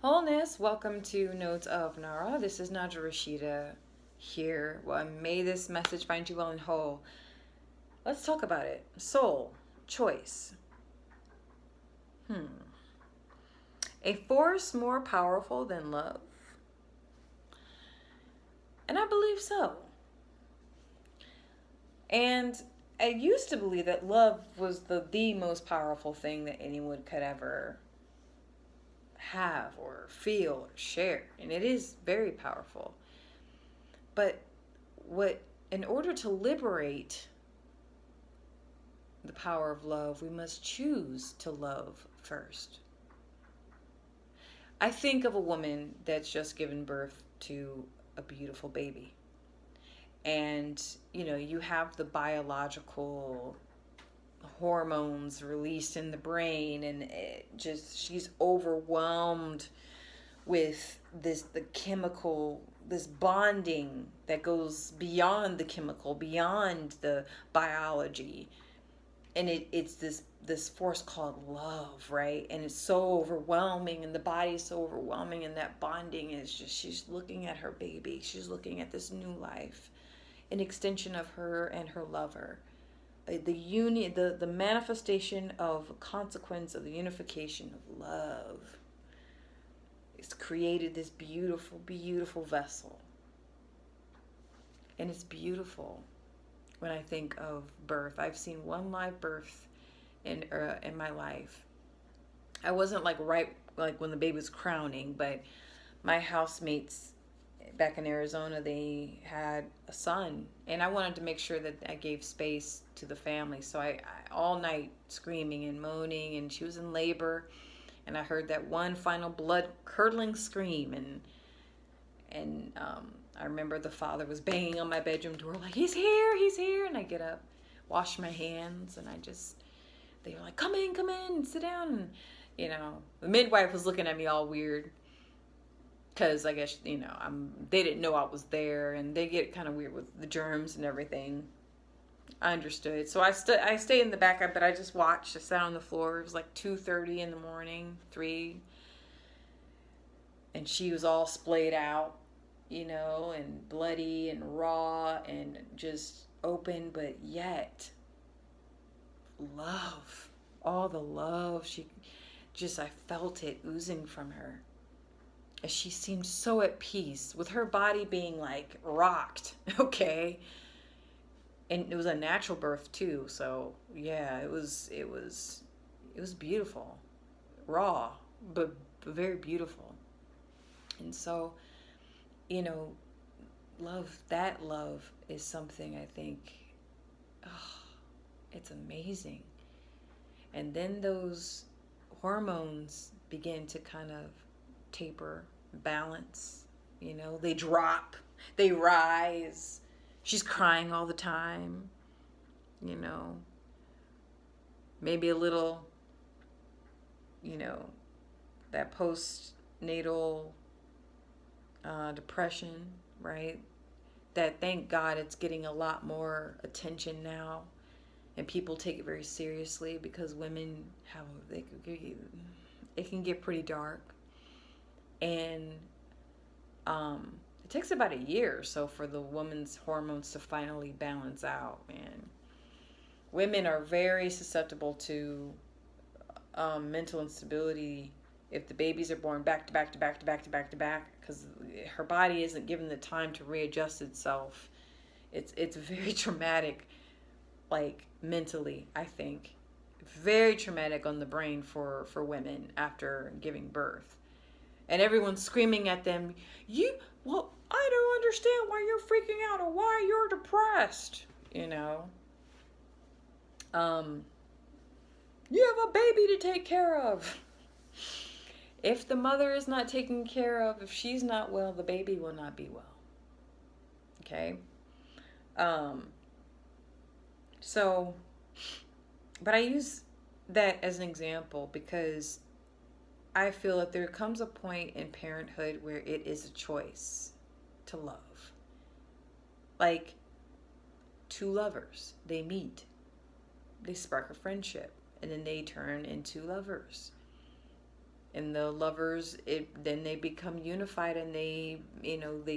Wholeness, welcome to Notes of Nara. This is Naja Rashida here. Well, may this message find you well and whole. Let's talk about it. Soul, choice. A force more powerful than love? And I believe so. And I used to believe that love was the most powerful thing that anyone could ever have or feel or share. And it is very powerful. But in order to liberate the power of love, we must choose to love first. I think of a woman that's just given birth to a beautiful baby. And, you have the biological hormones released in the brain, and she's overwhelmed with the chemical, this bonding that goes beyond the chemical, beyond the biology. And it's this force called love, right? And it's so overwhelming, and the body's so overwhelming, and that bonding is just, she's looking at her baby, she's looking at this new life, an extension of her and her lover. The union, the manifestation of a consequence of the unification of love. It's created this beautiful, beautiful vessel. And it's beautiful when I think of birth. I've seen one live birth in my life. I wasn't like when the baby was crowning, but my housemates back in Arizona, they had a son, and I wanted to make sure that I gave space to the family. So I all night screaming and moaning, and she was in labor, and I heard that one final blood curdling scream, and I remember the father was banging on my bedroom door like, he's here, and I get up, wash my hands, and they were like, come in, sit down, and the midwife was looking at me all weird, because I guess, they didn't know I was there, and they get kind of weird with the germs and everything. I understood. So I stayed in the back, but I just watched. I sat on the floor. It was like 2:30 in the morning, 3. And she was all splayed out, and bloody and raw and just open, but yet love. All the love. I felt it oozing from her. She seemed so at peace with her body being like rocked. Okay. And it was a natural birth too. So yeah, it was beautiful, raw, but very beautiful. And so, love is something I think, oh, it's amazing. And then those hormones begin to kind of taper, balance, they drop, they rise. She's crying all the time, maybe a little, that postnatal depression, right? That, thank God, it's getting a lot more attention now, and people take it very seriously, because women it can get pretty dark. And it takes about a year or so for the woman's hormones to finally balance out. And women are very susceptible to mental instability if the babies are born back to back to back to back to back to back, because her body isn't given the time to readjust itself. It's very traumatic, like mentally, I think. Very traumatic on the brain for women after giving birth. And everyone's screaming at them, I don't understand why you're freaking out or why you're depressed, you have a baby to take care of. If the mother is not taken care of, if she's not well, the baby will not be well. Okay? So, but I use that as an example because I feel that there comes a point in parenthood where it is a choice to love. Like two lovers, they meet, they spark a friendship, and then they turn into lovers. And the lovers, then they become unified, and they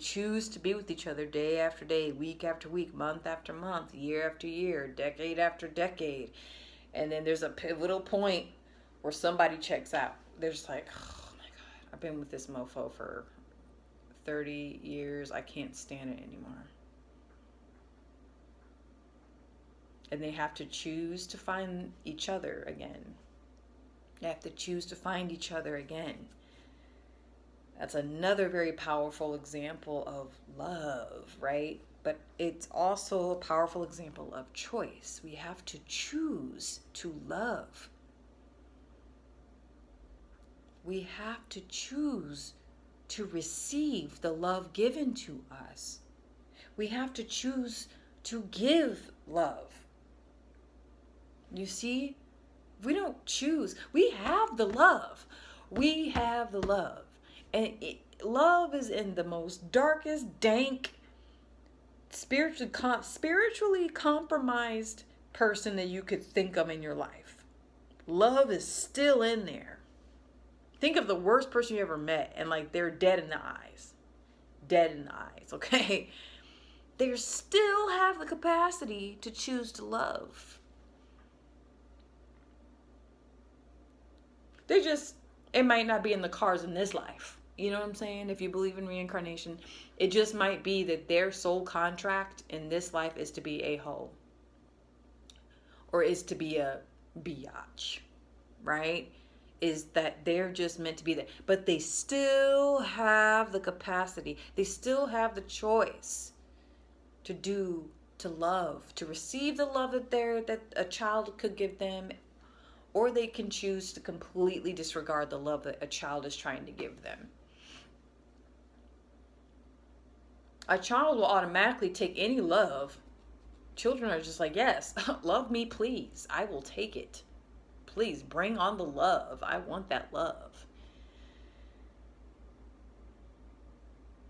choose to be with each other day after day, week after week, month after month, year after year, decade after decade. And then there's a pivotal point where somebody checks out. They're just like, oh my God, I've been with this mofo for 30 years. I can't stand it anymore. And they have to choose to find each other again. They have to choose to find each other again. That's another very powerful example of love, right? But it's also a powerful example of choice. We have to choose to love. We have to choose to receive the love given to us. We have to choose to give love. You see? We don't choose. We have the love. We have the love. And love is in the most darkest, dank, spiritually compromised person that you could think of in your life. Love is still in there. Think of the worst person you ever met, and like they're dead in the eyes. Dead in the eyes, okay? They still have the capacity to choose to love. It might not be in the cards in this life. You know what I'm saying? If you believe in reincarnation, it just might be that their soul contract in this life is to be a hoe. Or is to be a biatch. Right? Is that they're just meant to be there. But they still have the capacity. They still have the choice to love, to receive the love that a child could give them. Or they can choose to completely disregard the love that a child is trying to give them. A child will automatically take any love. Children are just like, yes, love me, please. I will take it. Please bring on the love. I want that love.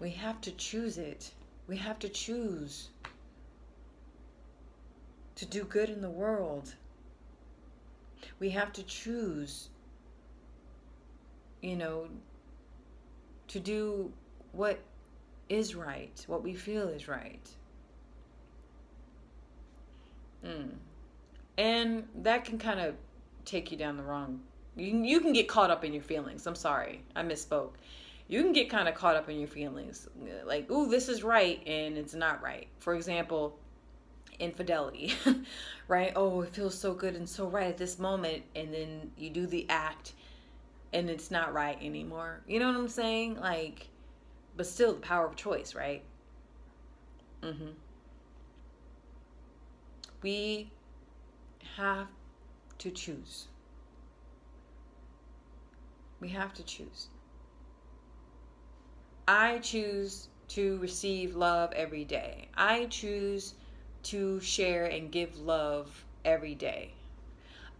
We have to choose it. We have to choose to do good in the world. We have to choose, to do what is right, what we feel is right. And that can kind of take you down the wrong. You can get caught up in your feelings. I'm sorry, I misspoke. You can get kind of caught up in your feelings. Like, ooh, this is right, and it's not right. For example, infidelity, right? Oh, it feels so good and so right at this moment, and then you do the act and it's not right anymore. You know what I'm saying? Like, but still the power of choice, right? We have to choose. We have to choose. I choose to receive love every day. I choose to share and give love every day.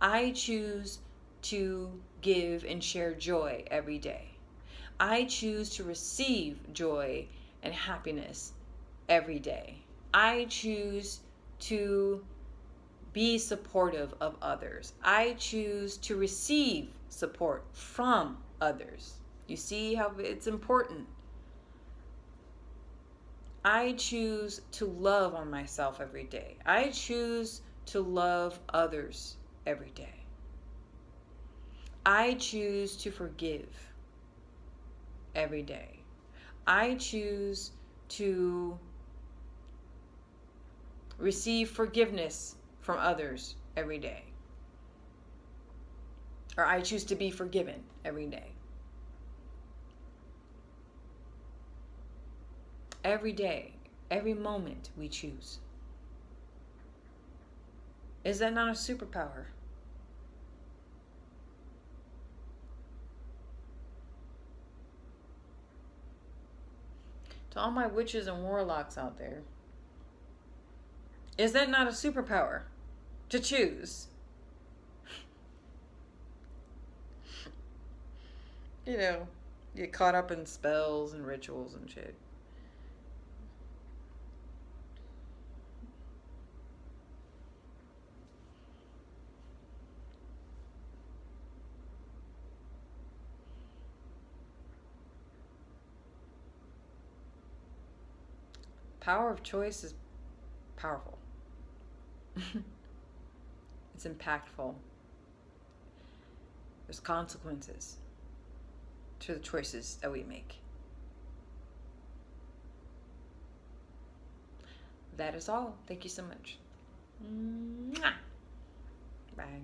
I choose to give and share joy every day. I choose to receive joy and happiness every day. I choose to be supportive of others. I choose to receive support from others. You see how it's important? I choose to love on myself every day. I choose to love others every day. I choose to forgive every day. I choose to receive forgiveness from others every day. Or I choose to be forgiven every day. Every day, every moment we choose. Is that not a superpower? To all my witches and warlocks out there, is that not a superpower? To choose? Get caught up in spells and rituals and shit. Power of choice is powerful. It's impactful. There's consequences to the choices that we make. That is all. Thank you so much. Mwah. Bye.